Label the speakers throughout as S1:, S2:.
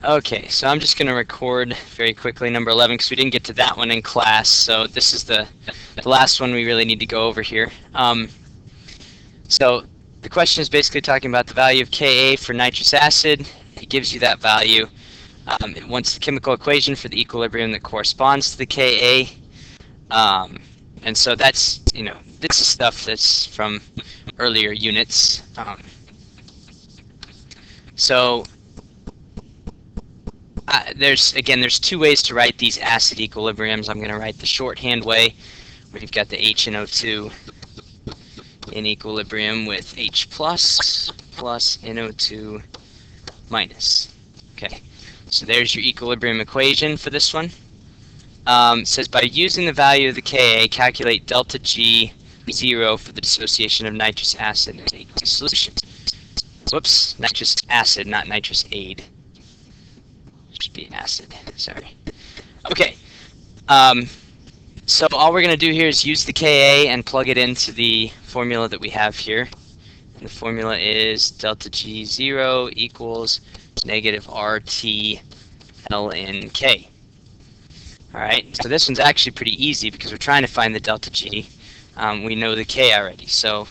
S1: Okay, so I'm just going to record very quickly number 11 because we didn't get to that one in class. So this is the last one we really need to go over here. So the question is basically talking about the value of Ka for nitrous acid. It gives you that value. It wants the chemical equation for the equilibrium that corresponds to the Ka. And so that's, this is stuff that's from earlier units. So there's two ways to write these acid equilibriums. I'm going to write the shorthand way, where you've got the HNO2 in equilibrium with H plus NO2 minus. Okay, so there's your equilibrium equation for this one. It says by using the value of the Ka, calculate delta G 0 for the dissociation of nitrous acid in aqueous solution. Whoops, nitrous acid, not nitrous aid. Should be acid, sorry. Okay, so all we're going to do here is use the Ka and plug it into the formula that we have here. And the formula is delta G0 equals negative RT ln K. Alright, so this one's actually pretty easy because we're trying to find the delta G. We know the K already, so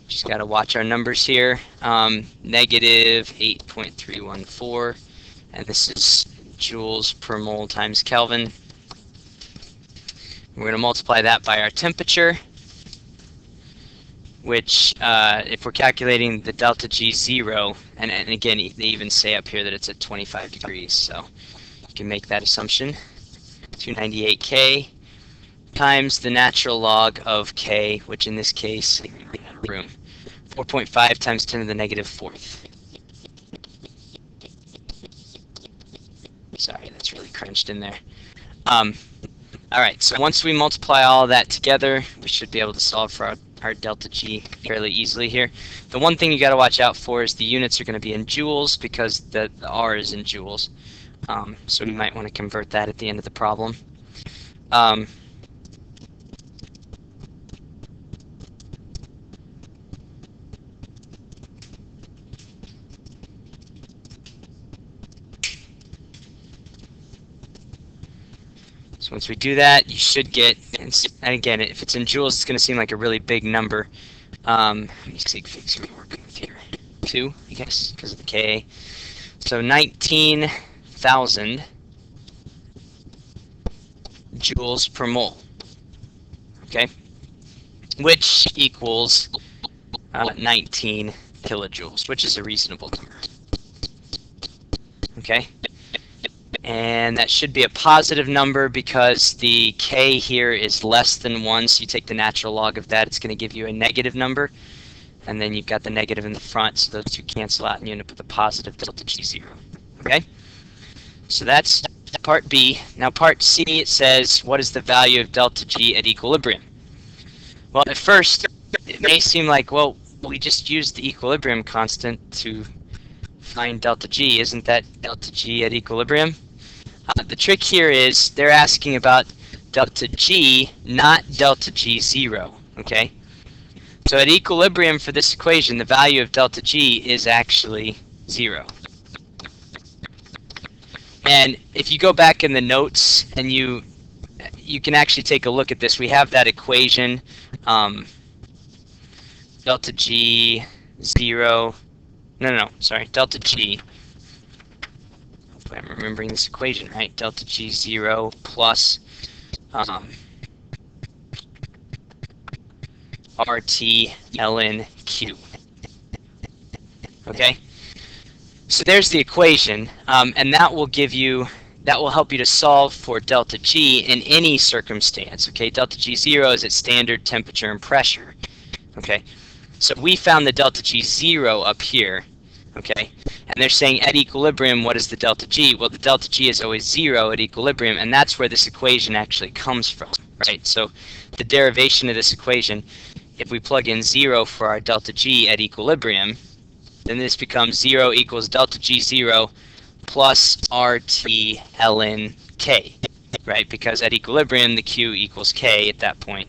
S1: just got to watch our numbers here. Negative 8.314, and this is joules per mole times Kelvin. We're going to multiply that by our temperature, which, if we're calculating the delta G0, and again, they even say up here that it's at 25 degrees, so you can make that assumption. 298 K times the natural log of K, which in this case, room, 4.5 times 10 to the negative fourth. Sorry, that's really crunched in there. Alright, so once we multiply all of that together, we should be able to solve for our delta G fairly easily here. The one thing you got to watch out for is the units are going to be in joules because the R is in joules. So we might want to convert that at the end of the problem. So once we do that, you should get, and again, if it's in joules, it's going to seem like a really big number. Let me see what we're working with here. 2, I guess, because of the Ka. So 19,000 joules per mole. Okay? Which equals 19 kilojoules, which is a reasonable number. Okay? And that should be a positive number because the K here is less than 1, so you take the natural log of that, it's going to give you a negative number. And then you've got the negative in the front, so those two cancel out, and you end up with a positive delta G0. Okay? So that's part B. Now part C, it says, what is the value of delta G at equilibrium? Well, at first, it may seem like, well, we just used the equilibrium constant to find delta G. Isn't that delta G at equilibrium? The trick here is they're asking about delta G, not delta G0, okay? So at equilibrium for this equation, the value of delta G is actually 0. And if you go back in the notes and you can actually take a look at this, we have that equation, delta G0, delta G, hopefully I'm remembering this equation right, delta G0 plus RT ln Q. Okay? So there's the equation, and that will help you to solve for delta G in any circumstance. Okay, delta G0 is at standard temperature and pressure. Okay, so we found the delta G0 up here. Okay, and they're saying at equilibrium, what is the delta G? Well, the delta G is always 0 at equilibrium, and that's where this equation actually comes from. Right, so the derivation of this equation, if we plug in 0 for our delta G at equilibrium, then this becomes 0 equals delta G0 plus RT ln K, right? Because at equilibrium, the Q equals K at that point.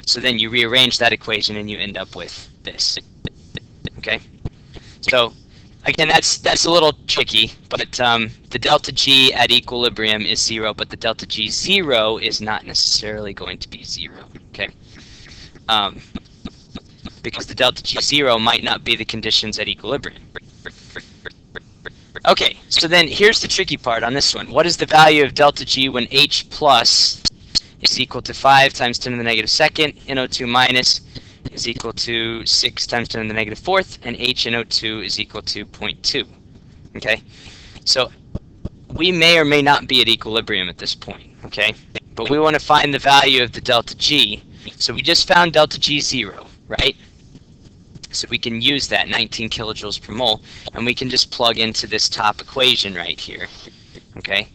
S1: So then you rearrange that equation and you end up with this, okay? So again, that's a little tricky, but the delta G at equilibrium is 0, but the delta G 0 is not necessarily going to be 0, okay? Because the delta G 0 might not be the conditions at equilibrium. Okay, so then here's the tricky part on this one. What is the value of delta G when H plus is equal to 5 times 10 to the negative second, NO2 minus is equal to 6 times 10 to the negative fourth, and H in O2 is equal to 0.2. Okay, so we may or may not be at equilibrium at this point, okay? But we want to find the value of the delta G. So we just found delta G 0, right? So we can use that 19 kilojoules per mole, and we can just plug into this top equation right here, okay?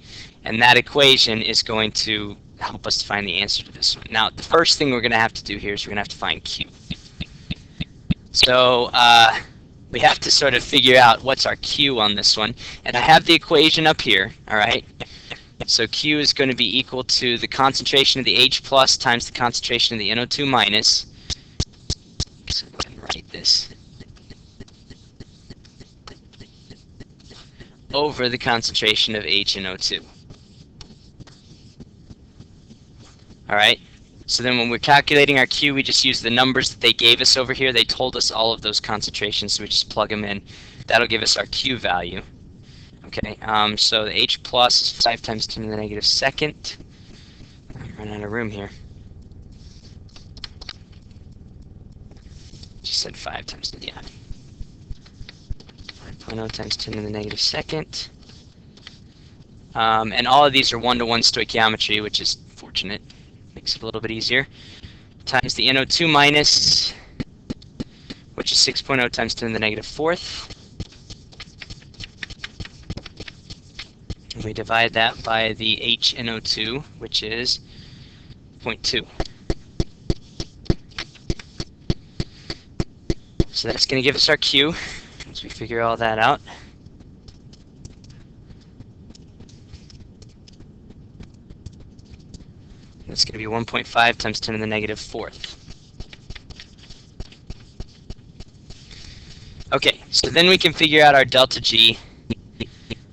S1: And that equation is going to help us to find the answer to this one. Now, the first thing we're going to have to do here is we're going to have to find Q. So we have to sort of figure out what's our Q on this one. And I have the equation up here, all right? So Q is going to be equal to the concentration of the H plus times the concentration of the NO2 minus. So I can write this over the concentration of H in O2. All right, so then when we're calculating our Q, we just use the numbers that they gave us over here. They told us all of those concentrations, so we just plug them in. That'll give us our Q value. Okay, so the H plus is 5 times 10 to the negative second. I'm running out of room here. Just said 5 times 10, yeah. 5.0 times 10 to the negative second. And all of these are one-to-one stoichiometry, which is fortunate. Makes it a little bit easier. Times the NO2 minus, which is 6.0 times 10 to the negative fourth. And we divide that by the H NO2, which is 0.2. So that's going to give us our Q as we figure all that out. That's going to be 1.5 times 10 to the negative fourth. Okay, so then we can figure out our delta G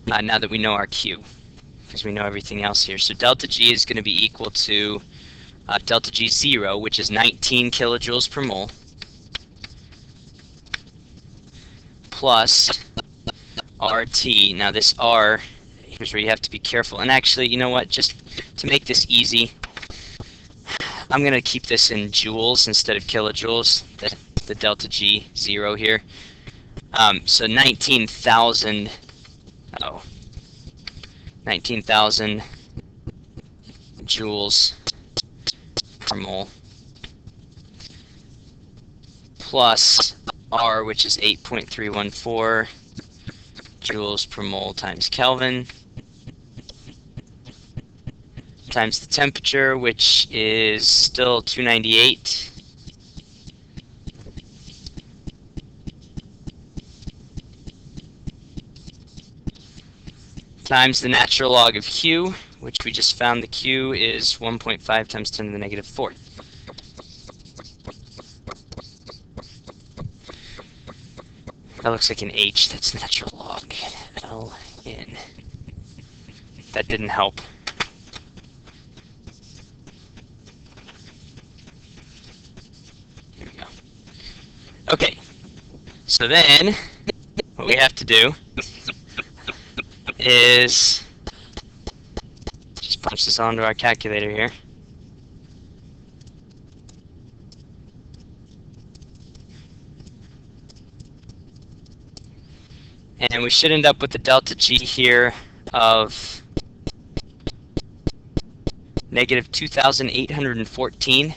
S1: now that we know our Q, because we know everything else here. So delta G is going to be equal to delta G 0, which is 19 kilojoules per mole, plus RT. Now this R, here's where you have to be careful. And actually, you know what, just to make this easy, I'm going to keep this in joules instead of kilojoules, the delta G 0 here. So 19,000 joules per mole plus R, which is 8.314 joules per mole times Kelvin, times the temperature, which is still 298. Times the natural log of Q, which we just found the Q is 1.5 times 10 to the negative fourth. That looks like an H. That's natural log Ln. That didn't help. Here we go. Okay. So then, what we have to do is just punch this onto our calculator here. And we should end up with the delta G here of negative 2,814.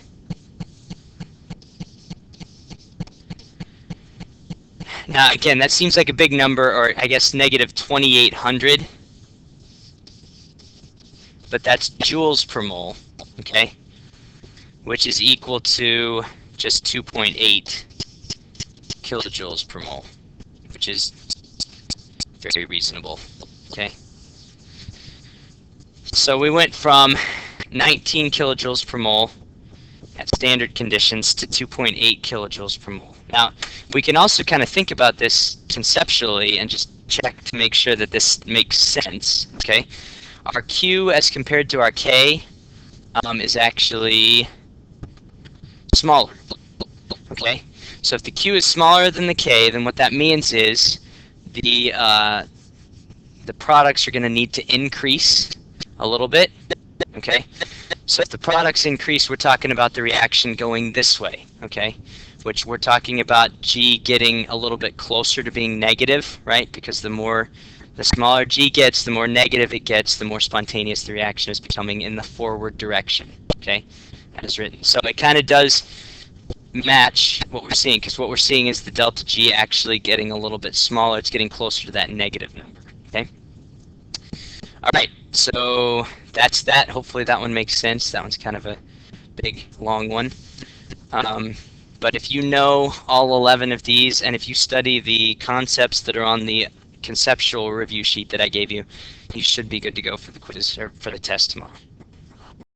S1: Now, again, that seems like a big number, or I guess negative 2,800. But that's joules per mole, okay? Which is equal to just 2.8 kilojoules per mole, which is very reasonable, okay? So we went from 19 kilojoules per mole at standard conditions to 2.8 kilojoules per mole. Now, we can also kind of think about this conceptually and just check to make sure that this makes sense, okay? Our Q as compared to our K is actually smaller, okay? So if the Q is smaller than the K, then what that means is the products are going to need to increase a little bit, okay? So if the products increase, we're talking about the reaction going this way, okay? Which we're talking about G getting a little bit closer to being negative, right? Because the smaller G gets, the more negative it gets, the more spontaneous the reaction is becoming in the forward direction, okay? As written. So it kind of does match what we're seeing, because what we're seeing is the delta G actually getting a little bit smaller. It's getting closer to that negative number, okay? All right, so that's that. Hopefully that one makes sense. That one's kind of a big, long one. But if you know all 11 of these, and if you study the concepts that are on the conceptual review sheet that I gave you, you should be good to go for the quiz or for the test tomorrow.